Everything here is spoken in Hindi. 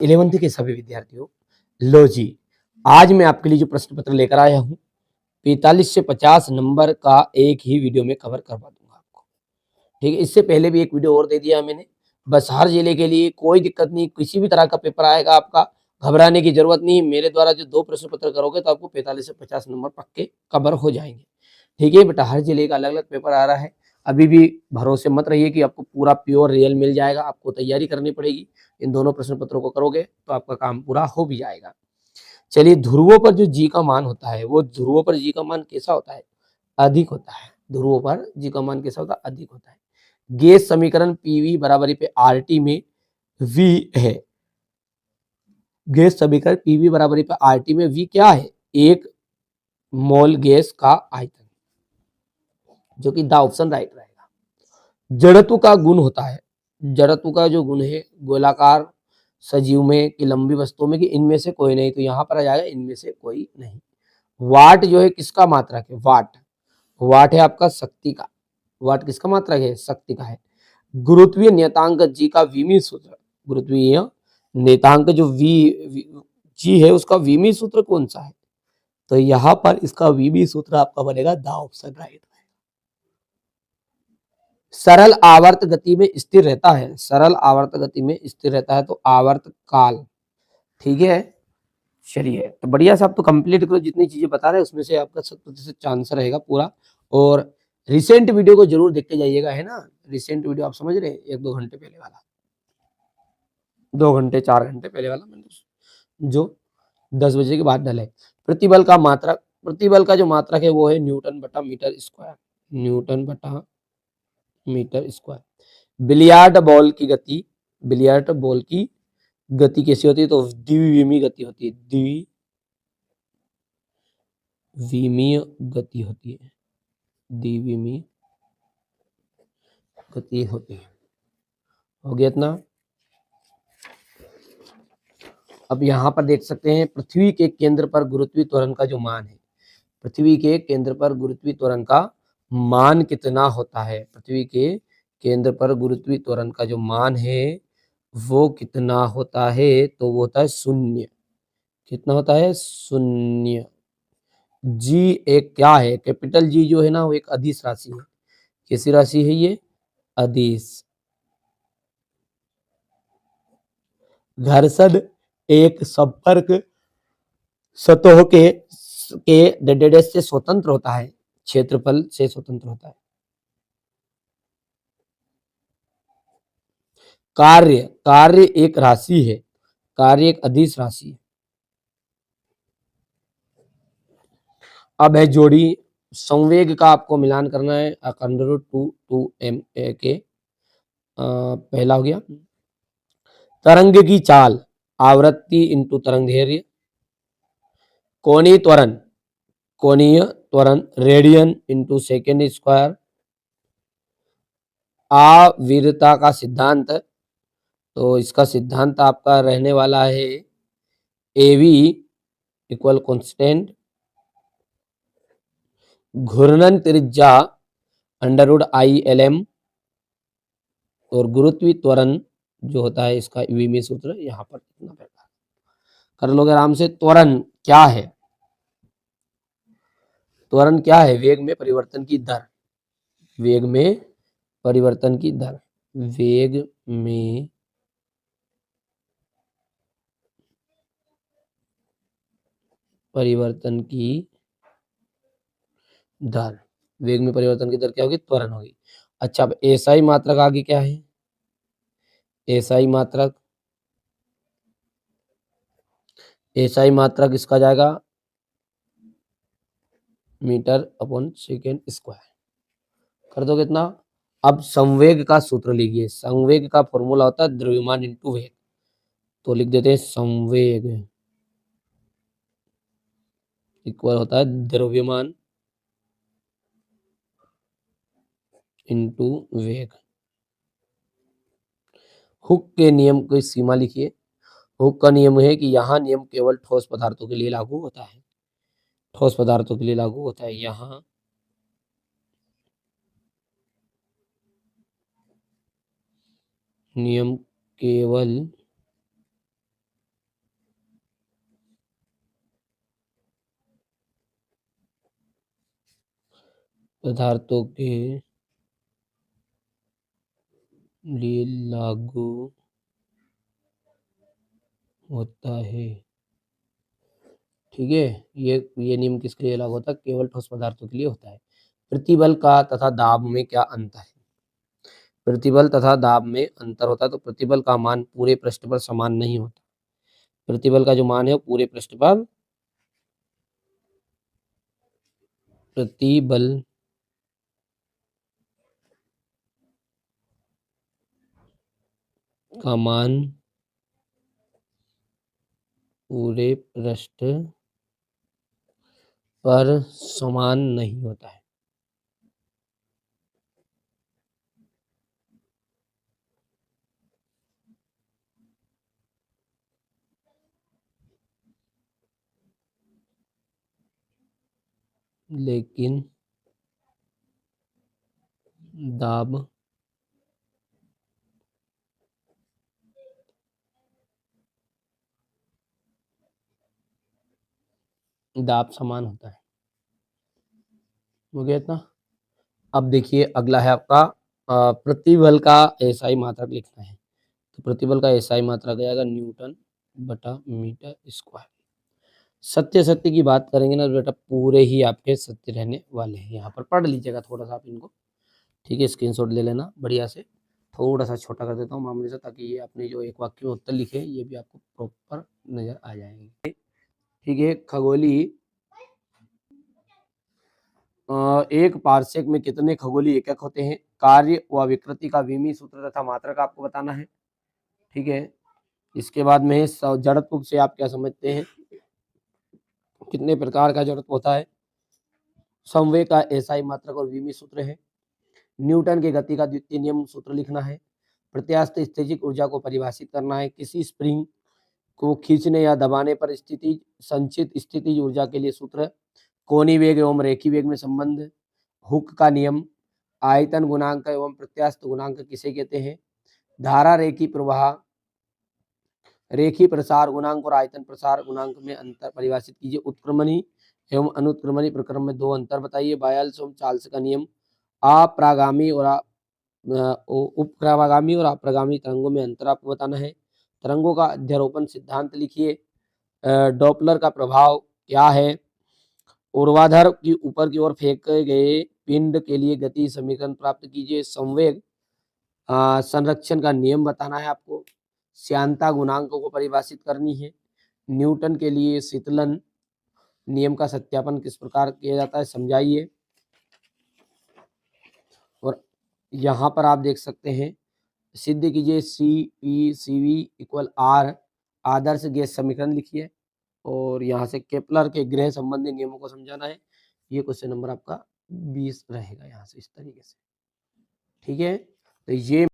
11वीं के सभी विद्यार्थियों, लो जी, आज मैं आपके लिए जो प्रश्न पत्र लेकर आया हूँ 45 से 50 नंबर का एक ही वीडियो में कवर करवा दूंगा आपको। ठीक है, इससे पहले भी एक वीडियो और दे दिया मैंने। बस हर जिले के लिए कोई दिक्कत नहीं, किसी भी तरह का पेपर आएगा आपका, घबराने की जरूरत नहीं। मेरे द्वारा जो 2 प्रश्न पत्र करोगे तो आपको 45 से 50 नंबर पक्के कवर हो जाएंगे। ठीक है बेटा, हर जिले का अलग अलग पेपर आ रहा है। अभी भी भरोसे मत रहिए कि आपको पूरा प्योर रियल मिल जाएगा, आपको तैयारी करनी पड़ेगी। इन दोनों प्रश्न पत्रों को करोगे तो आपका काम पूरा हो भी जाएगा। चलिए, ध्रुवों पर जो जी का मान होता है, वो ध्रुवों पर जी का मान कैसा होता है? अधिक होता है। ध्रुवों पर जी का मान कैसा होता है? अधिक होता है। गैस समीकरण पीवी बराबरी पे आरटी में वी है। गैस समीकरण पीवी बराबरी पे आरटी में वी क्या है? 1 मोल गैस का आयतन, जो कि द ऑप्शन राइट रहेगा। जड़त्व का गुण होता है, जड़त्व का जो गुण है, गोलाकार सजीव में कि लंबी वस्तुओं में कि इनमें से कोई नहीं, तो यहाँ पर आ जाएगा इनमें से कोई नहीं। वाट जो है किसका मात्रक है? वाट, वाट है आपका शक्ति का। वाट किसका मात्रक है? शक्ति का है। गुरुत्वीय नियतांक जी का विमीय सूत्र, गुरुत्वीय नियतांक जो जी है उसका विमीय सूत्र कौन सा है? तो यहाँ पर इसका विमीय सूत्र आपका बनेगा द ऑप्शन राइट। सरल आवर्त गति में स्थिर रहता है, सरल आवर्त गति में स्थिर रहता है तो आवर्त काल। ठीक है, चलिए तो बढ़िया से आप तो कंप्लीट करो, जितनी चीजें बता रहे हैं उसमें से आपका 100% चांस रहेगा पूरा। और रिसेंट वीडियो को जरूर देख के जाइएगा, है ना। रिसेंट वीडियो आप समझ रहे हैं, 1-2 घंटे पहले वाला, 2 घंटे 4 घंटे पहले वाला, मैंने जो 10 बजे के बाद डाले। प्रतिबल का मात्रक, प्रतिबल का जो मात्रक है वो है न्यूटन बटा मीटर स्क्वायर, न्यूटन बटा मीटर स्क्वायर। बिलियार्ड बॉल की गति, बिलियार्ड बॉल की गति कैसी होती है? तो द्विविमीय गति होती है, द्विविमीय गति होती है, द्विविमीय गति होती है। हो गया इतना। अब यहाँ पर देख सकते हैं पृथ्वी के केंद्र पर गुरुत्वीय त्वरण का जो मान है, पृथ्वी के केंद्र पर गुरुत्वीय त्वरण का मान कितना होता है? पृथ्वी के केंद्र पर गुरुत्वीय त्वरण का जो मान है वो कितना होता है? तो वो होता है 0। कितना होता है? 0। जी एक क्या है? कैपिटल जी जो है ना वो एक अदिश राशि है। कैसी राशि है ये? अदिश। घर्षण एक संपर्क सतहों के डेडेस से स्वतंत्र होता है, क्षेत्रफल से स्वतंत्र होता है। कार्य, कार्य एक राशि है, कार्य एक अदिश राशि है। अब है जोड़ी, संवेग का आपको मिलान करना है √2 m के। पहला हो गया तरंग की चाल, आवृत्ति इंटू तरंग दैर्घ्य। कोणीय त्वरण, कोणीय त्वरण रेडियन इंटू सेकेंड स्क्वायर। आवीरता का सिद्धांत, तो इसका सिद्धांत आपका रहने वाला है एवी इक्वल कांस्टेंट, घूर्णन त्रिज्या √ILM, और गुरुत्वीय त्वरण जो होता है इसका विमीय सूत्र यहाँ पर इतना प्रकार कर लोगे आराम से। त्वरण क्या है? त्वरण क्या है? वेग में परिवर्तन की दर, वेग में परिवर्तन की दर, वेग में परिवर्तन की दर, वेग में परिवर्तन की दर क्या होगी? त्वरण होगी। अच्छा, अब एसआई मात्रक आगे क्या है? एसआई मात्रक, एसआई मात्रक इसका जाएगा मीटर अपॉन सेकेंड स्क्वायर। कर दो कितना? अब संवेग का सूत्र लिखिए, संवेग का फॉर्मूला होता है द्रव्यमान इंटू वेग, तो लिख देते हैं संवेग इक्वल होता है द्रव्यमान इंटू वेग। हुक के नियम की सीमा लिखिए। हुक का नियम है कि यहाँ नियम केवल ठोस पदार्थों के लिए लागू होता है, ठोस पदार्थों के लिए लागू होता है। यहाँ नियम केवल पदार्थों के लिए लागू होता है। ठीक है, ये नियम किसके लिए लागू होता है? केवल ठोस पदार्थों के लिए होता है। प्रतिबल का तथा दाब में क्या अंतर है? प्रतिबल तथा दाब में अंतर होता है, तो प्रतिबल का मान पूरे पृष्ठ पर समान नहीं होता। प्रतिबल का जो मान है वो पूरे पृष्ठ पर प्रतिबल का मान पूरे पृष्ठ पर समान नहीं होता है। लेकिन दाब समान होता है। हो गया इतना। अब देखिए अगला है आपका प्रतिबल का एसआई मात्रक लिखना है। तो प्रतिबल का एसआई मात्रक आ जाएगा न्यूटन बटा मीटर स्क्वायर। सत्य सत्य की बात करेंगे ना बेटा, पूरे ही आपके सत्य रहने वाले हैं। यहाँ पर पढ़ लीजिएगा थोड़ा सा आप इनको। ठीक है, स्क्रीनशॉट ले लेना बढ़िया से। थोड़ा सा छोटा कर देता हूँ मामूली से, ताकि ये अपने जो एक वाक्य में उत्तर लिखे ये भी आपको प्रॉपर नजर आ जाएंगे। ठीक है, खगोलीय एक पार्सेक में कितने खगोलीय एकक होते हैं? कार्य व विकृति का विमी सूत्र तथा मात्रक आपको बताना है। ठीक है, इसके बाद में जड़त्व से आप क्या समझते हैं, कितने प्रकार का जड़त्व होता है? संवेग का एसआई मात्रक और विमी सूत्र है। न्यूटन के गति का द्वितीय नियम सूत्र लिखना है। प्रत्यास्थ स्थितिज ऊर्जा को परिभाषित करना है। किसी स्प्रिंग को खींचने या दबाने पर स्थिति संचित स्थितिज ऊर्जा के लिए सूत्र। कोणीय वेग एवं रेखीय वेग में संबंध। हुक का नियम। आयतन गुणांक एवं प्रत्यास्थ गुणांक किसे कहते हैं? धारा रेखी प्रवाह, रेखीय प्रसार गुणांक और आयतन प्रसार गुणांक में अंतर परिभाषित कीजिए। उत्क्रमणी एवं अनुत्क्रमणी प्रक्रम में दो अंतर बताइए। बायल्स एवं चार्ल्स का नियम। अप्रागामी और उपरागामी और अप्रगामी तरंगों में अंतर आपको बताना है। तरंगों का अध्यारोपण सिद्धांत लिखिए। डॉपलर का प्रभाव क्या है? ऊर्ध्वाधर की ऊपर की ओर फेंके गए पिंड के लिए गति समीकरण प्राप्त कीजिए। संवेग संरक्षण का नियम बताना है आपको। श्यानता गुणांक को परिभाषित करनी है। न्यूटन के लिए शीतलन नियम का सत्यापन किस प्रकार किया जाता है समझाइए। और यहाँ पर आप देख सकते हैं, सिद्ध कीजिए CP/CV = R। आदर्श गैस समीकरण लिखिए। और यहाँ से केपलर के ग्रह संबंधी नियमों को समझाना है। ये क्वेश्चन नंबर आपका 20 रहेगा यहाँ से इस तरीके से। ठीक है, तो ये